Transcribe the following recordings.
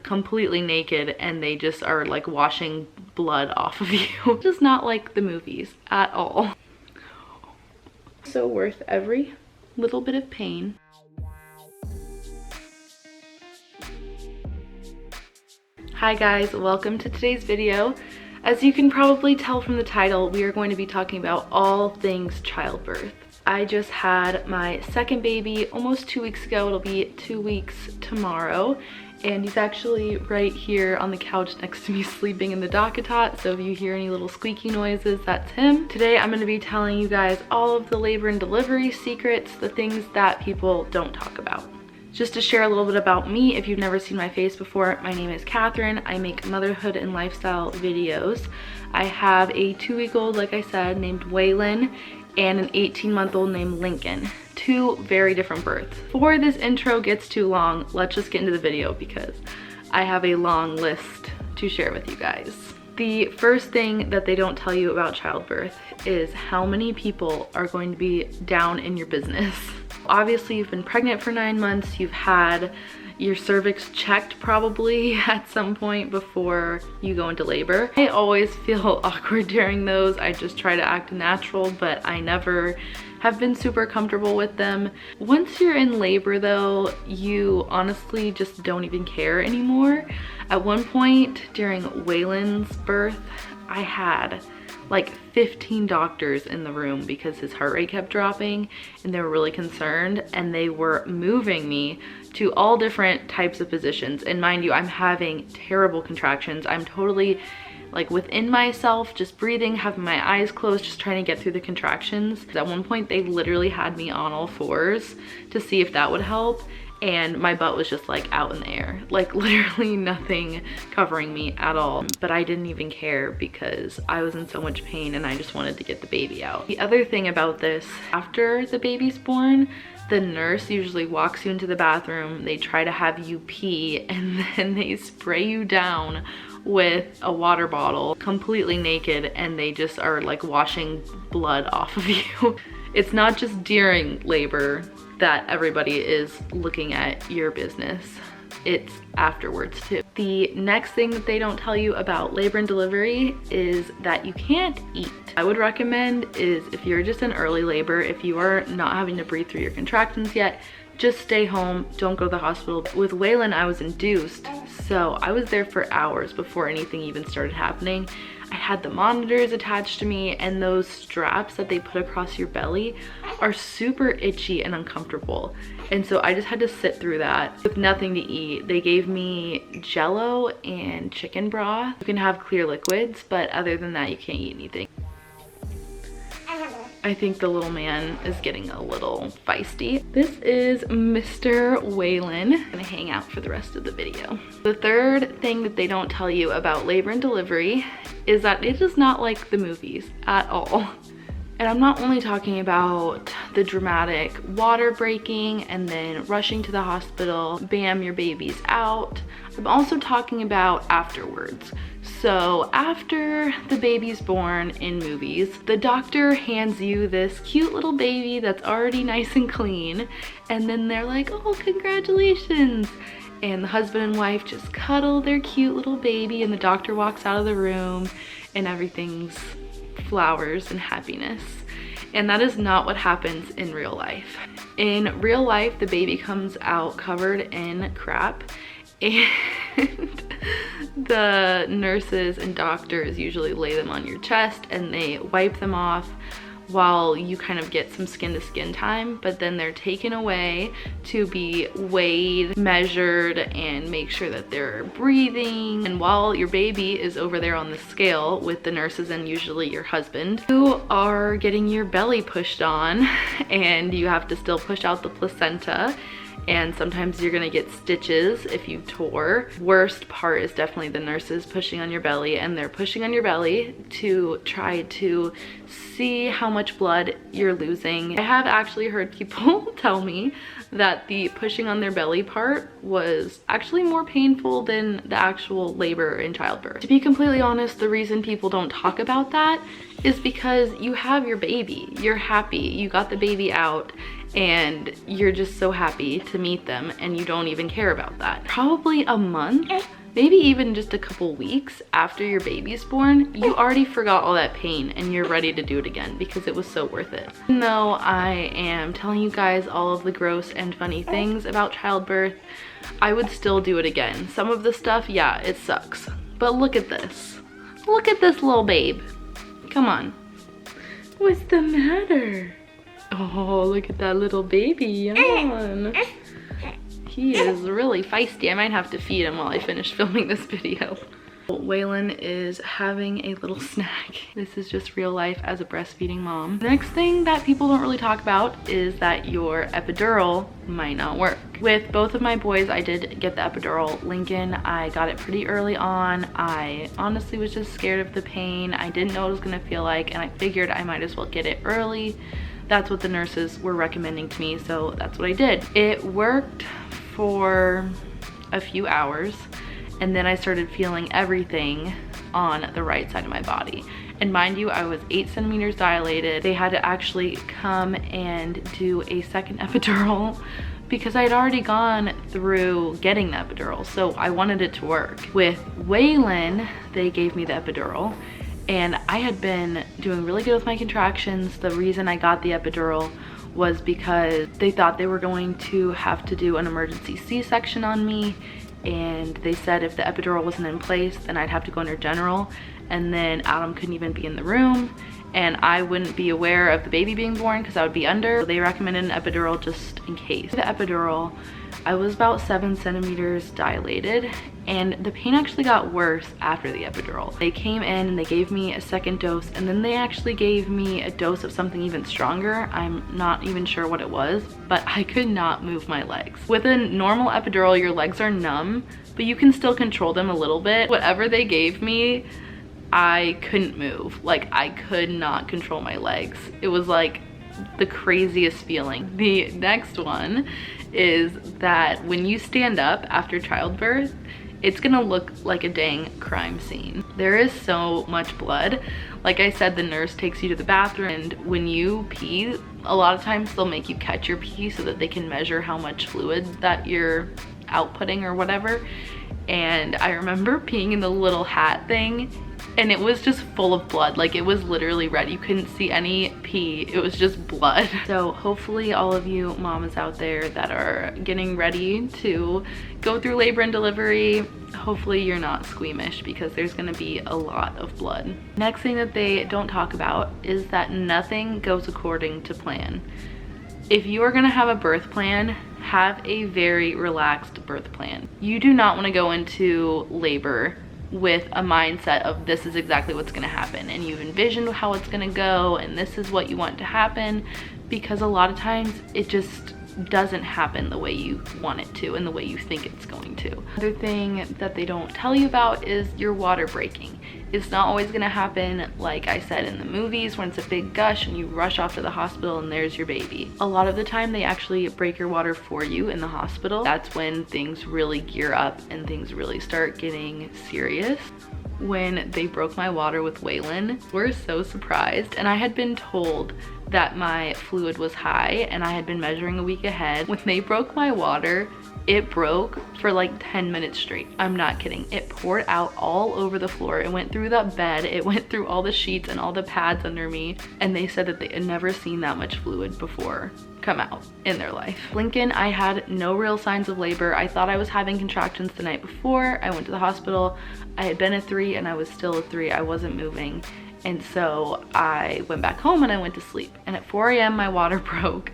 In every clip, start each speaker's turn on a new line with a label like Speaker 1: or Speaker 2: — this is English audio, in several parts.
Speaker 1: completely naked and they just are like washing blood off of you. Just not like the movies at all. So worth every little bit of pain. Hi guys, welcome to today's video. As you can probably tell from the title, we are going to be talking about all things childbirth. I just had my second baby almost 2 weeks ago. It'll be 2 weeks tomorrow. And he's actually right here on the couch next to me sleeping in the DockATot. So if you hear any little squeaky noises, that's him. Today I'm going to be telling you guys all of the labor and delivery secrets, the things that people don't talk about. Just to share a little bit about me, if you've never seen my face before, my name is Catherine. I make motherhood and lifestyle videos. I have a 2-week-old, like I said, named Waylon, and an 18-month-old named Lincoln. Two very different births. Before this intro gets too long, let's just get into the video because I have a long list to share with you guys. The first thing that they don't tell you about childbirth is how many people are going to be down in your business. Obviously, you've been pregnant for 9 months, you've had your cervix checked probably at some point before you go into labor. I always feel awkward during those. I just try to act natural, but I never have been super comfortable with them. Once you're in labor though, you honestly just don't even care anymore. At one point during Waylon's birth, I had like 15 doctors in the room because his heart rate kept dropping and they were really concerned, and they were moving me to all different types of positions. And mind you, I'm having terrible contractions. I'm totally like within myself, just breathing, having my eyes closed, just trying to get through the contractions. At one point they literally had me on all fours to see if that would help, and my butt was just like out in the air, like literally nothing covering me at all. But I didn't even care because I was in so much pain and I just wanted to get the baby out. The other thing about this, after the baby's born, the nurse usually walks you into the bathroom, they try to have you pee, and then they spray you down with a water bottle completely naked, and they just are like washing blood off of you. It's not just during labor that everybody is looking at your business, it's afterwards too. The next thing that they don't tell you about labor and delivery is that you can't eat. I would recommend is if you're just in early labor, if you are not having to breathe through your contractions yet, just stay home, don't go to the hospital. With Waylon, I was induced, so I was there for hours before anything even started happening. I had the monitors attached to me, and those straps that they put across your belly are super itchy and uncomfortable. And so I just had to sit through that with nothing to eat. They gave me Jello and chicken broth. You can have clear liquids, but other than that, you can't eat anything. I think the little man is getting a little feisty. This is Mr. Waylon. I'm gonna hang out for the rest of the video. The third thing that they don't tell you about labor and delivery is that it is not like the movies at all. And I'm not only talking about the dramatic water breaking and then rushing to the hospital, bam, your baby's out. I'm also talking about afterwards. So after the baby's born in movies, the doctor hands you this cute little baby that's already nice and clean, and then they're like, oh, congratulations. And the husband and wife just cuddle their cute little baby, and the doctor walks out of the room and everything's flowers and happiness. And that is not what happens in real life. In real life, the baby comes out covered in crap, and the nurses and doctors usually lay them on your chest and they wipe them off while you kind of get some skin to skin time, but then they're taken away to be weighed, measured, and make sure that they're breathing. And while your baby is over there on the scale with the nurses and usually your husband, you are getting your belly pushed on, and you have to still push out the placenta, and sometimes you're gonna get stitches if you tore. Worst part is definitely the nurses pushing on your belly, and they're pushing on your belly to try to see how much blood you're losing. I have actually heard people tell me that the pushing on their belly part was actually more painful than the actual labor in childbirth. To be completely honest, the reason people don't talk about that is because you have your baby, you're happy, you got the baby out, and you're just so happy to meet them, and you don't even care about that. Probably a month, maybe even just a couple weeks after your baby's born, you already forgot all that pain and you're ready to do it again because it was so worth it. Even though I am telling you guys all of the gross and funny things about childbirth, I would still do it again. Some of the stuff, yeah, it sucks. But look at this. Look at this little babe. Come on. What's the matter? Oh, look at that little baby yawn. He is really feisty. I might have to feed him while I finish filming this video. Waylon is having a little snack. This is just real life as a breastfeeding mom. The next thing that people don't really talk about is that your epidural might not work. With both of my boys, I did get the epidural. Lincoln, I got it pretty early on. I honestly was just scared of the pain. I didn't know what it was gonna feel like, and I figured I might as well get it early. That's what the nurses were recommending to me, so that's what I did. It worked for a few hours, and then I started feeling everything on the right side of my body. And mind you, I was 8 centimeters dilated. They had to actually come and do a second epidural because I had already gone through getting the epidural, so I wanted it to work. With Waylon, they gave me the epidural, and I had been doing really good with my contractions. The reason I got the epidural was because they thought they were going to have to do an emergency C-section on me, and they said if the epidural wasn't in place, then I'd have to go under general, and then Adam couldn't even be in the room, and I wouldn't be aware of the baby being born because I would be under. So they recommended an epidural just in case. The epidural, I was about 7 centimeters dilated, and the pain actually got worse after the epidural. They came in and they gave me a second dose, and then they actually gave me a dose of something even stronger. I'm not even sure what it was, but I could not move my legs. With a normal epidural, your legs are numb, but you can still control them a little bit. Whatever they gave me, I couldn't move. Like, I could not control my legs. It was like the craziest feeling. The next one is that when you stand up after childbirth, it's gonna look like a dang crime scene. There is so much blood. Like I said, the nurse takes you to the bathroom, and when you pee, a lot of times they'll make you catch your pee so that they can measure how much fluid that you're outputting or whatever. And I remember peeing in the little hat thing, and it was just full of blood. Like, it was literally red. You couldn't see any pee, it was just blood. So hopefully all of you mamas out there that are getting ready to go through labor and delivery, hopefully you're not squeamish, because there's gonna be a lot of blood. Next thing that they don't talk about is that nothing goes according to plan. If you are gonna have a birth plan, have a very relaxed birth plan. You do not wanna go into labor with a mindset of this is exactly what's gonna happen, and you've envisioned how it's gonna go, and this is what you want to happen, because a lot of times it just doesn't happen the way you want it to and the way you think it's going to. Another thing that they don't tell you about is your water breaking. It's not always gonna happen, like I said, in the movies when it's a big gush and you rush off to the hospital and there's your baby. A lot of the time they actually break your water for you in the hospital. That's when things really gear up and things really start getting serious. When they broke my water with Waylon, we're so surprised, and I had been told that my fluid was high and I had been measuring a week ahead. When they broke my water, it broke for like 10 minutes straight. I'm not kidding. It poured out all over the floor. It went through that bed. It went through all the sheets and all the pads under me. And they said that they had never seen that much fluid before come out in their life. Lincoln, I had no real signs of labor. I thought I was having contractions the night before. I went to the hospital. I had been a 3 and I was still a 3. I wasn't moving. And so I went back home and I went to sleep. And at 4 a.m. my water broke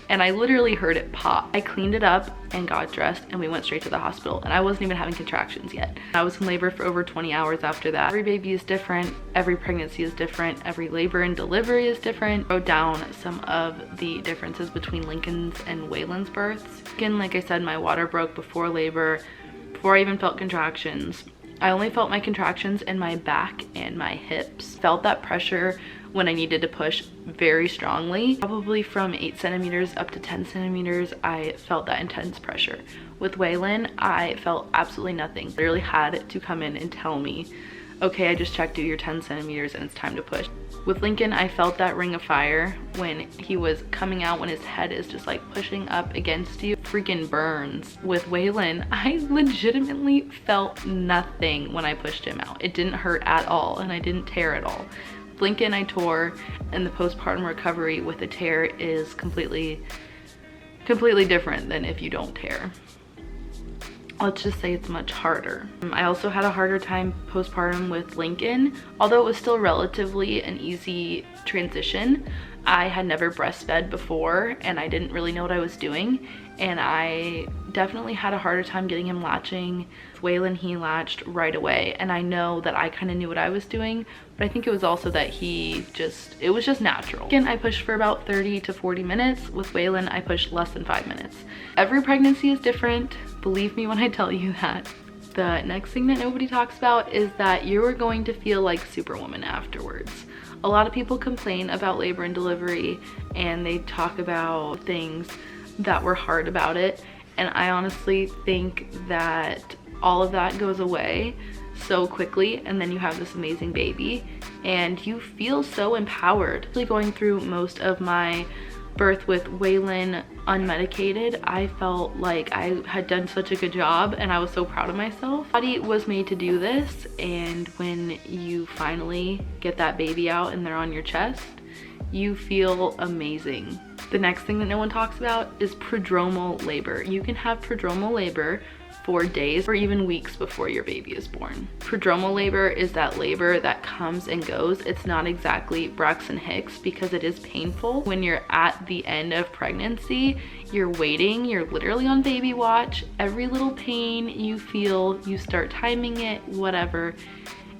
Speaker 1: and I literally heard it pop. I cleaned it up and got dressed and we went straight to the hospital, and I wasn't even having contractions yet. I was in labor for over 20 hours after that. Every baby is different, every pregnancy is different, every labor and delivery is different. I wrote down some of the differences between Lincoln's and Waylon's births. Again, like I said, my water broke before labor, before I even felt contractions. I only felt my contractions in my back and my hips. Felt that pressure when I needed to push very strongly. Probably from 8 centimeters up to 10 centimeters, I felt that intense pressure. With Waylon, I felt absolutely nothing. Literally had to come in and tell me, okay, I just checked you, you're 10 centimeters and it's time to push. With Lincoln, I felt that ring of fire when he was coming out, when his head is just like pushing up against you. Freaking burns. With Waylon, I legitimately felt nothing when I pushed him out. It didn't hurt at all and I didn't tear at all. Lincoln, I tore, and the postpartum recovery with a tear is completely different than if you don't tear. Let's just say it's much harder. I also had a harder time postpartum with Lincoln, although it was still relatively an easy transition. I had never breastfed before and I didn't really know what I was doing, and I definitely had a harder time getting him latching. With Waylon, he latched right away, and I know that I kind of knew what I was doing, but I think it was also that it was just natural. Again, I pushed for about 30 to 40 minutes. With Waylon, I pushed less than 5 minutes. Every pregnancy is different. Believe me when I tell you that. The next thing that nobody talks about is that you are going to feel like Superwoman afterwards. A lot of people complain about labor and delivery and they talk about things that were hard about it. And I honestly think that all of that goes away so quickly, and then you have this amazing baby and you feel so empowered. Going through most of my birth with Waylon unmedicated, I felt like I had done such a good job and I was so proud of myself. My body was made to do this, and when you finally get that baby out and they're on your chest, you feel amazing. The next thing that no one talks about is prodromal labor. You can have prodromal labor for days or even weeks before your baby is born. Prodromal labor is that labor that comes and goes. It's not exactly Braxton Hicks because it is painful. When you're at the end of pregnancy, you're waiting, you're literally on baby watch. Every little pain you feel, you start timing it, whatever,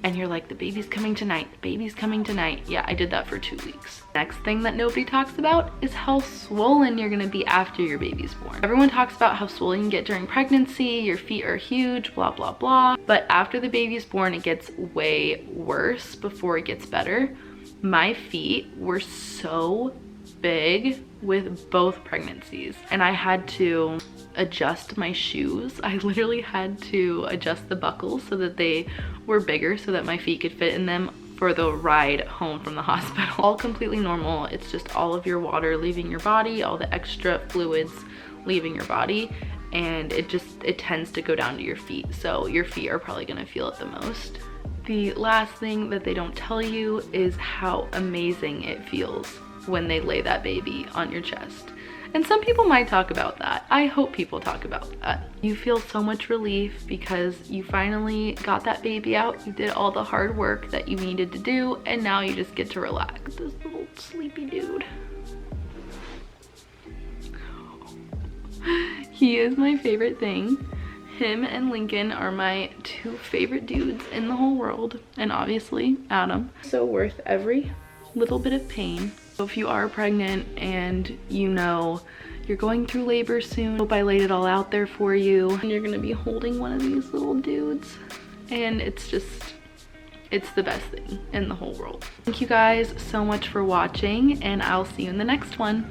Speaker 1: and you're like, the baby's coming tonight, the baby's coming tonight. Yeah, I did that for 2 weeks. Next thing that nobody talks about is how swollen you're gonna be after your baby's born. Everyone talks about how swollen you get during pregnancy, your feet are huge, blah, blah, blah. But after the baby's born, it gets way worse before it gets better. My feet were so big with both pregnancies, and I had to adjust my shoes. I literally had to adjust the buckles so that they were bigger so that my feet could fit in them for the ride home from the hospital. All completely normal. It's just all of your water leaving your body, all the extra fluids leaving your body, and it tends to go down to your feet. So your feet are probably gonna feel it the most. The last thing that they don't tell you is how amazing it feels when they lay that baby on your chest. And some people might talk about that. I hope people talk about that. You feel so much relief because you finally got that baby out. You did all the hard work that you needed to do, and now you just get to relax. This little sleepy dude. He is my favorite thing. Him and Lincoln are my 2 favorite dudes in the whole world, and obviously Adam. So worth every little bit of pain. So if you are pregnant and you know you're going through labor soon, I hope I laid it all out there for you. And you're gonna be holding one of these little dudes, and it's the best thing in the whole world. Thank you guys so much for watching, and I'll see you in the next one.